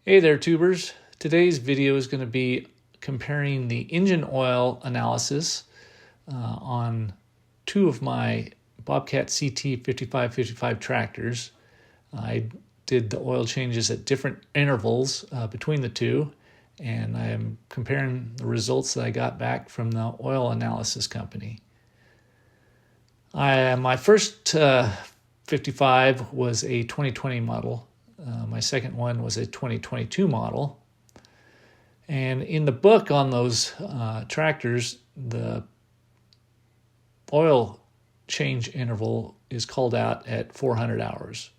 Hey there, tubers. Today's video is going to be comparing the engine oil analysis on two of my Bobcat CT5555 tractors. I did the oil changes at different intervals between the two, and I am comparing the results that I got back from the oil analysis company. My first 55 was a 2020 model. My second one was a 2022 model. And in the book on those tractors, the oil change interval is called out at 400 hours.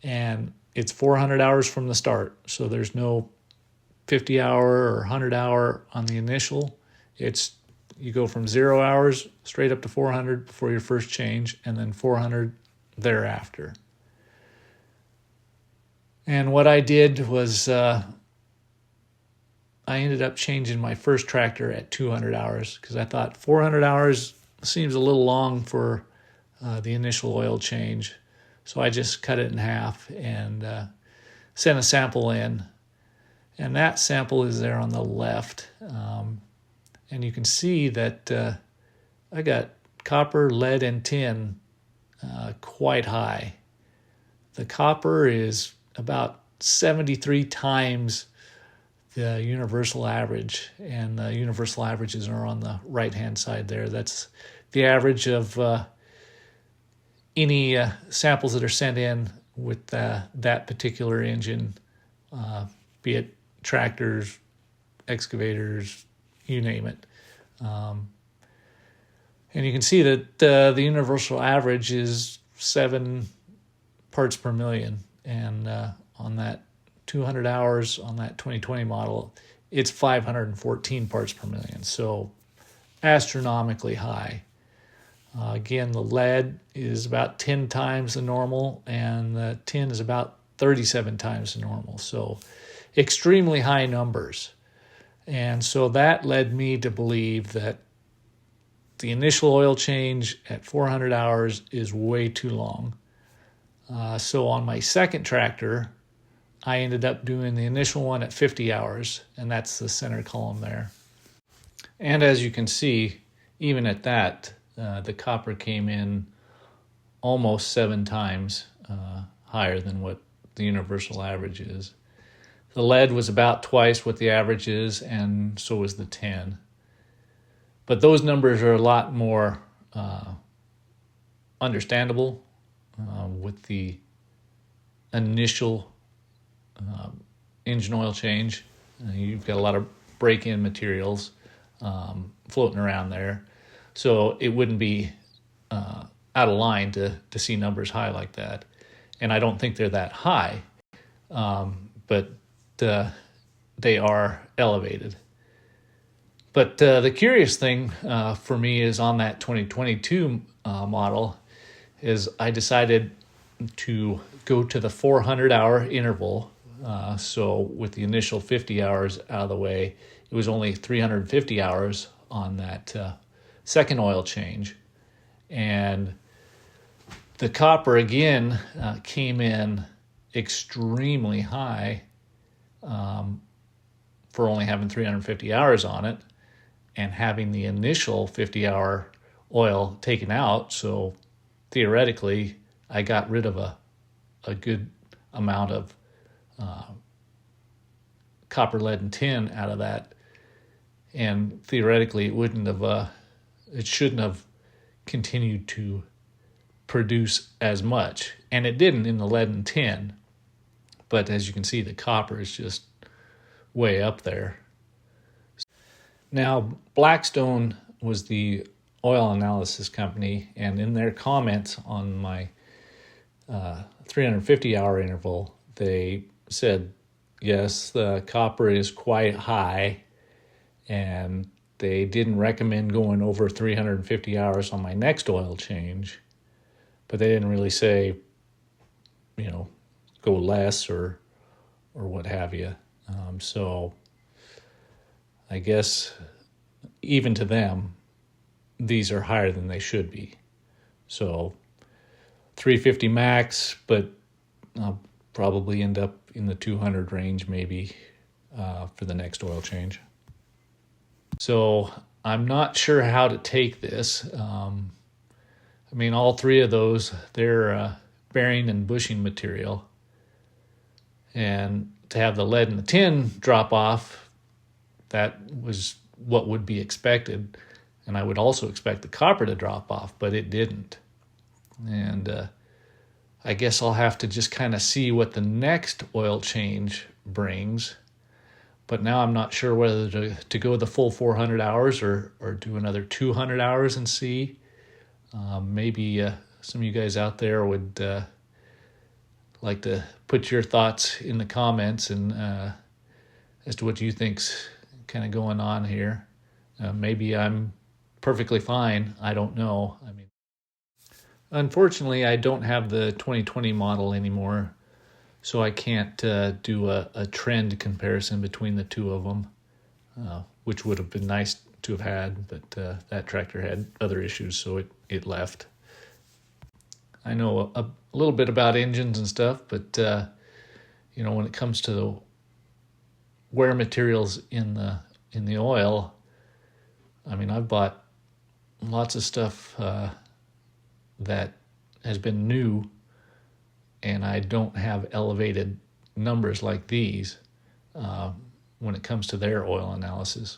And it's 400 hours from the start. So there's no 50 hour or 100 hour on the initial. You go from 0 hours straight up to 400 before your first change, and then 400 thereafter. And what I did was I ended up changing my first tractor at 200 hours because I thought 400 hours seems a little long for the initial oil change. So I just cut it in half and sent a sample in. And that sample is there on the left. And you can see that I got copper, lead, and tin quite high. The copper is about 73 times the universal average, and the universal averages are on the right-hand side there. That's the average of any samples that are sent in with that particular engine, be it tractors, excavators, you name it. And you can see that the universal average is 7 parts per million. And on that 200 hours on that 2020 model, it's 514 parts per million. So astronomically high. Again, the lead is about 10 times the normal, and the tin is about 37 times the normal. So extremely high numbers. And so that led me to believe that the initial oil change at 400 hours is way too long. So on my second tractor, I ended up doing the initial one at 50 hours, and that's the center column there. And as you can see, even at that, the copper came in almost 7 times higher than what the universal average is. The lead was about twice what the average is, and so was the tin. But those numbers are a lot more understandable with the initial engine oil change. You've got a lot of break-in materials floating around there. So it wouldn't be out of line to see numbers high like that. And I don't think they're that high, but they are elevated. But the curious thing for me is on that 2022 model is I decided to go to the 400-hour interval. So with the initial 50 hours out of the way, it was only 350 hours on that second oil change. And the copper, again, came in extremely high for only having 350 hours on it and having the initial 50-hour oil taken out. So theoretically, I got rid of a good amount of copper, lead, and tin out of that. And theoretically, it shouldn't have continued to produce as much. And it didn't in the lead and tin. But as you can see, the copper is just way up there. Now, Blackstone was the oil analysis company, and in their comments on my 350-hour interval, they said, yes, the copper is quite high, and they didn't recommend going over 350 hours on my next oil change, but they didn't really say, go less or what have you. So I guess even to them, these are higher than they should be. So 350 max, but probably end up in the 200 range maybe for the next oil change. So I'm not sure how to take this. I mean, all three of those, they're bearing and bushing material. And to have the lead and the tin drop off, that was what would be expected. And I would also expect the copper to drop off, but it didn't. And I guess I'll have to just kind of see what the next oil change brings. But now I'm not sure whether to go the full 400 hours or do another 200 hours and see. Maybe some of you guys out there would like to put your thoughts in the comments and as to what you think's kind of going on here. Maybe I'm perfectly fine. I don't know. I mean, unfortunately, I don't have the 2020 model anymore, so I can't do a trend comparison between the two of them, which would have been nice to have had, but that tractor had other issues, so it left. I know a little bit about engines and stuff, but when it comes to the wear materials in the oil, I mean, I've bought lots of stuff that has been new, and I don't have elevated numbers like these when it comes to their oil analysis.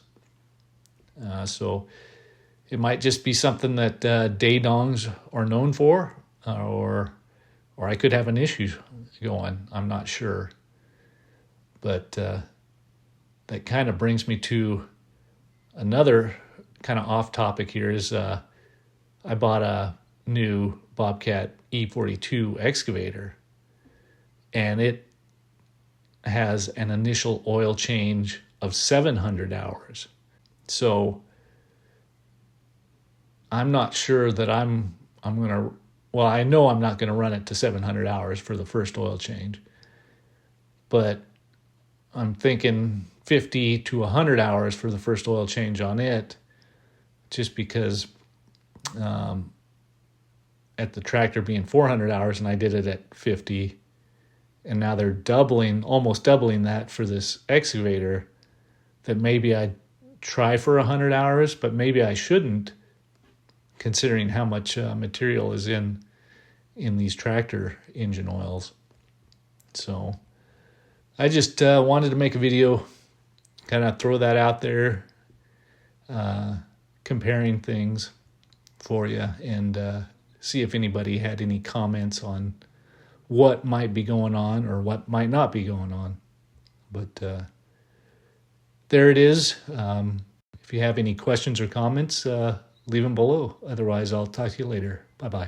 So it might just be something that Daedongs are known for, or I could have an issue going. I'm not sure. But that kind of brings me to another kind of off topic here is I bought a new Bobcat E42 excavator, and it has an initial oil change of 700 hours. So I'm not sure that I'm going to, well, I know I'm not going to run it to 700 hours for the first oil change, but I'm thinking 50 to 100 hours for the first oil change on it, just because at the tractor being 400 hours and I did it at 50, and now they're almost doubling that for this excavator, that maybe I'd try for 100 hours, but maybe I shouldn't, considering how much material is in these tractor engine oils. So I just wanted to make a video, kind of throw that out there, comparing things for you, and see if anybody had any comments on what might be going on or what might not be going on. But there it is. If you have any questions or comments, leave them below. Otherwise, I'll talk to you later. Bye-bye.